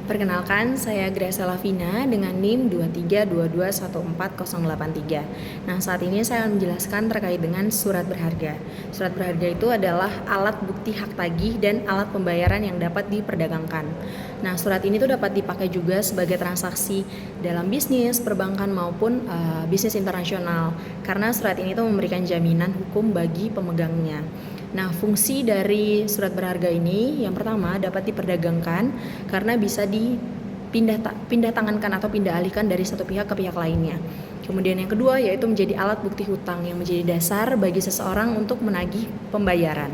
Perkenalkan, saya Gracia Lavina dengan NIM 2322148083. Nah, saat ini saya akan menjelaskan terkait dengan surat berharga. Surat berharga itu adalah alat bukti hak tagih dan alat pembayaran yang dapat diperdagangkan. Nah, surat ini tuh dapat dipakai juga sebagai transaksi dalam bisnis, perbankan maupun bisnis internasional. Karena surat ini tuh memberikan jaminan hukum bagi pemegangnya. Nah, fungsi dari surat berharga ini yang pertama dapat diperdagangkan karena bisa pindah tangankan atau pindah alihkan dari satu pihak ke pihak lainnya. Kemudian yang kedua yaitu menjadi alat bukti hutang yang menjadi dasar bagi seseorang untuk menagih pembayaran.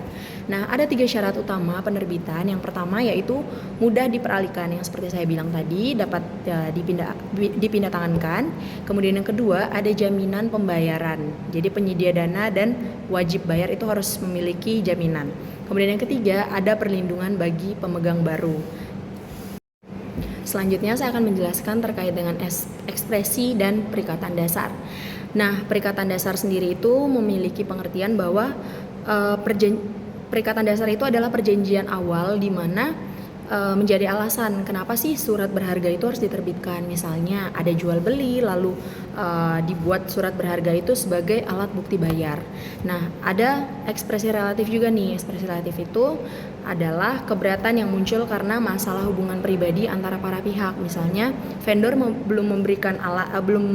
Nah, ada 3 syarat utama penerbitan. Yang pertama yaitu mudah diperalihkan, yang seperti saya bilang tadi dapat dipindah tangankan. Kemudian yang kedua ada jaminan pembayaran. Jadi penyedia dana dan wajib bayar itu harus memiliki jaminan. Kemudian yang ketiga ada perlindungan bagi pemegang baru. Selanjutnya saya akan menjelaskan terkait dengan ekspresi dan perikatan dasar. Nah, perikatan dasar sendiri itu memiliki pengertian bahwa perikatan dasar itu adalah perjanjian awal di mana menjadi alasan kenapa sih surat berharga itu harus diterbitkan. Misalnya ada jual beli lalu dibuat surat berharga itu sebagai alat bukti bayar. Nah, ada ekspresi relatif juga nih. Ekspresi relatif itu adalah keberatan yang muncul karena masalah hubungan pribadi antara para pihak. Misalnya vendor belum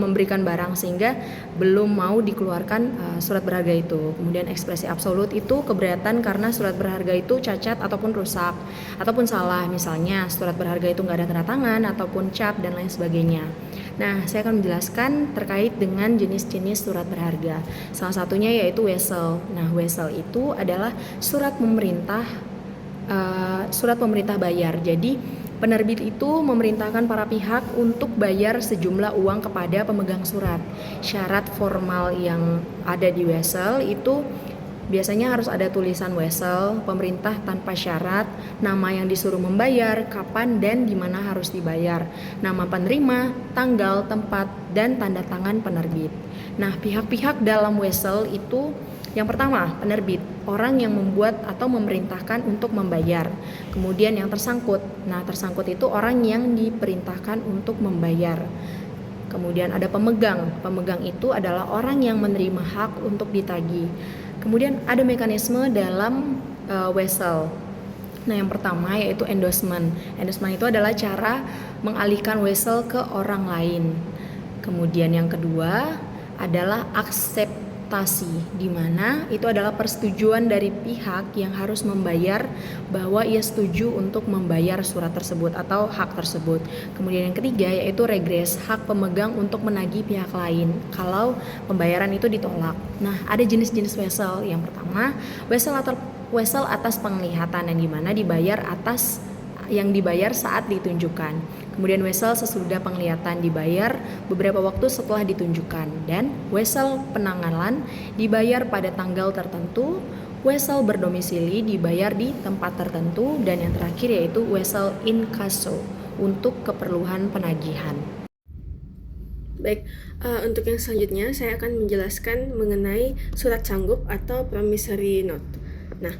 memberikan barang sehingga belum mau dikeluarkan surat berharga itu. Kemudian ekspresi absolut itu keberatan karena surat berharga itu cacat ataupun rusak ataupun salah. Misalnya surat berharga itu nggak ada tanda tangan ataupun cap dan lain sebagainya. Nah, saya akan menjelaskan terkait dengan jenis-jenis surat berharga. Salah satunya yaitu wesel. Nah, wesel itu adalah surat pemerintah bayar. Jadi penerbit itu memerintahkan para pihak untuk bayar sejumlah uang kepada pemegang surat. Syarat formal yang ada di wesel itu biasanya harus ada tulisan wesel, pemerintah tanpa syarat, nama yang disuruh membayar, kapan dan di mana harus dibayar, nama penerima, tanggal, tempat, dan tanda tangan penerbit. Nah, pihak-pihak dalam wesel itu yang pertama, penerbit, orang yang membuat atau memerintahkan untuk membayar. Kemudian yang tersangkut. Nah, tersangkut itu orang yang diperintahkan untuk membayar. Kemudian ada pemegang. Pemegang itu adalah orang yang menerima hak untuk ditagih. Kemudian ada mekanisme dalam wesel. Nah, yang pertama yaitu endorsement. Endorsement itu adalah cara mengalihkan wesel ke orang lain. Kemudian yang kedua adalah akseptasi, di mana itu adalah persetujuan dari pihak yang harus membayar bahwa ia setuju untuk membayar surat tersebut atau hak tersebut. Kemudian yang ketiga yaitu regres, hak pemegang untuk menagih pihak lain kalau pembayaran itu ditolak. Nah, ada jenis-jenis wesel. Yang pertama, wesel atas penglihatan yang dimana yang dibayar saat ditunjukkan. Kemudian wesel sesudah penglihatan dibayar beberapa waktu setelah ditunjukkan. Dan wesel penanggalan dibayar pada tanggal tertentu. Wesel berdomisili dibayar di tempat tertentu. Dan yang terakhir yaitu wesel inkasso untuk keperluan penagihan. Baik, untuk yang selanjutnya saya akan menjelaskan mengenai surat sanggup atau promissory note. Nah,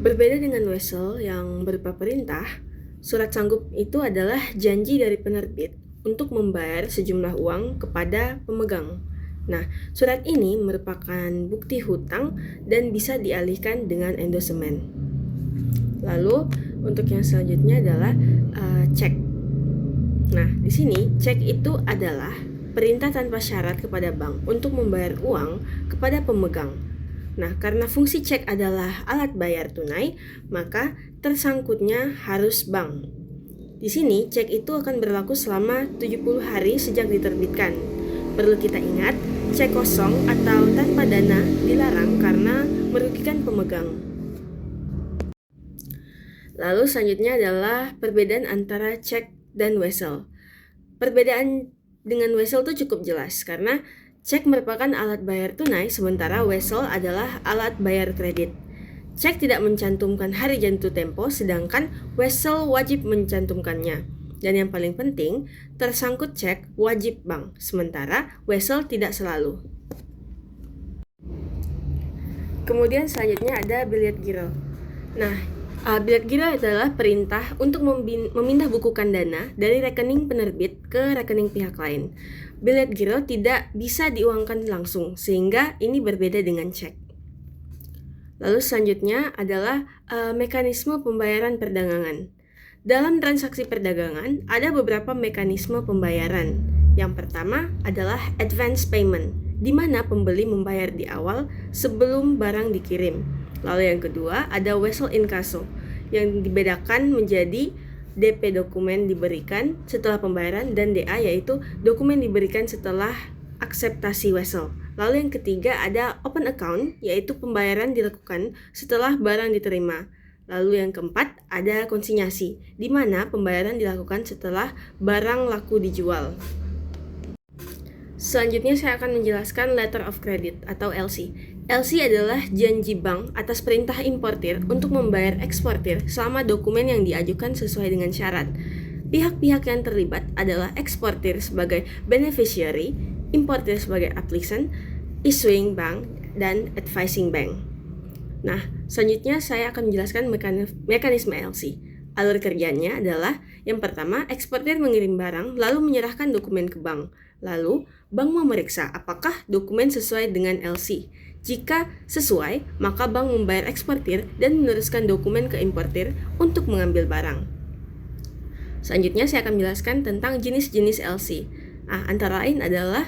berbeda dengan wesel yang berupa perintah, surat sanggup itu adalah janji dari penerbit untuk membayar sejumlah uang kepada pemegang. Nah, surat ini merupakan bukti hutang dan bisa dialihkan dengan endorsement. Lalu, untuk yang selanjutnya adalah cek. Nah, di sini cek itu adalah perintah tanpa syarat kepada bank untuk membayar uang kepada pemegang. Nah, karena fungsi cek adalah alat bayar tunai, maka tersangkutnya harus bank. Di sini, cek itu akan berlaku selama 70 hari sejak diterbitkan. Perlu kita ingat, cek kosong atau tanpa dana dilarang karena merugikan pemegang. Lalu selanjutnya adalah perbedaan antara cek dan wesel. Perbedaan dengan wesel itu cukup jelas karena cek merupakan alat bayar tunai sementara wesel adalah alat bayar kredit. Cek tidak mencantumkan hari jatuh tempo sedangkan wesel wajib mencantumkannya. Dan yang paling penting, tersangkut cek wajib bank sementara wesel tidak selalu. Kemudian selanjutnya ada billet giro. Nah, Bilet giro adalah perintah untuk memindah bukukan dana dari rekening penerbit ke rekening pihak lain. Bilet giro tidak bisa diuangkan langsung, sehingga ini berbeda dengan cek. Lalu selanjutnya adalah mekanisme pembayaran perdagangan. Dalam transaksi perdagangan, ada beberapa mekanisme pembayaran. Yang pertama adalah advance payment, di mana pembeli membayar di awal sebelum barang dikirim. Lalu yang kedua ada wesel inkasso, yang dibedakan menjadi DP dokumen diberikan setelah pembayaran dan DA yaitu dokumen diberikan setelah akseptasi wesel. Lalu yang ketiga ada open account, yaitu pembayaran dilakukan setelah barang diterima. Lalu yang keempat ada konsinyasi, di mana pembayaran dilakukan setelah barang laku dijual. Selanjutnya saya akan menjelaskan letter of credit atau LC. LC adalah janji bank atas perintah importir untuk membayar eksportir selama dokumen yang diajukan sesuai dengan syarat. Pihak-pihak yang terlibat adalah eksportir sebagai beneficiary, importir sebagai applicant, issuing bank, dan advising bank. Nah, selanjutnya saya akan menjelaskan mekanisme LC. Alur kerjanya adalah yang pertama, eksportir mengirim barang lalu menyerahkan dokumen ke bank. Lalu, bank memeriksa apakah dokumen sesuai dengan LC. Jika sesuai, maka bank membayar eksportir dan meneruskan dokumen ke importir untuk mengambil barang. Selanjutnya saya akan menjelaskan tentang jenis-jenis LC. Antara lain adalah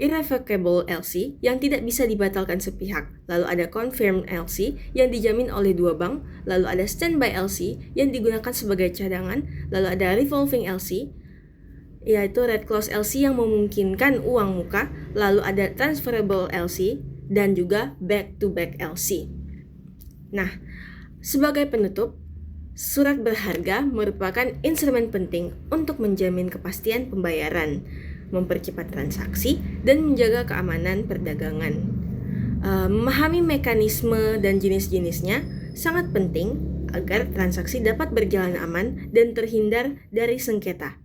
irrevocable LC yang tidak bisa dibatalkan sepihak. Lalu ada confirmed LC yang dijamin oleh dua bank. Lalu ada standby LC yang digunakan sebagai cadangan. Lalu ada revolving LC, yaitu red close LC yang memungkinkan uang muka. Lalu ada transferable LC dan juga back-to-back LC. Nah, sebagai penutup, surat berharga merupakan instrumen penting untuk menjamin kepastian pembayaran, mempercepat transaksi, dan menjaga keamanan perdagangan. Memahami mekanisme dan jenis-jenisnya sangat penting agar transaksi dapat berjalan aman dan terhindar dari sengketa.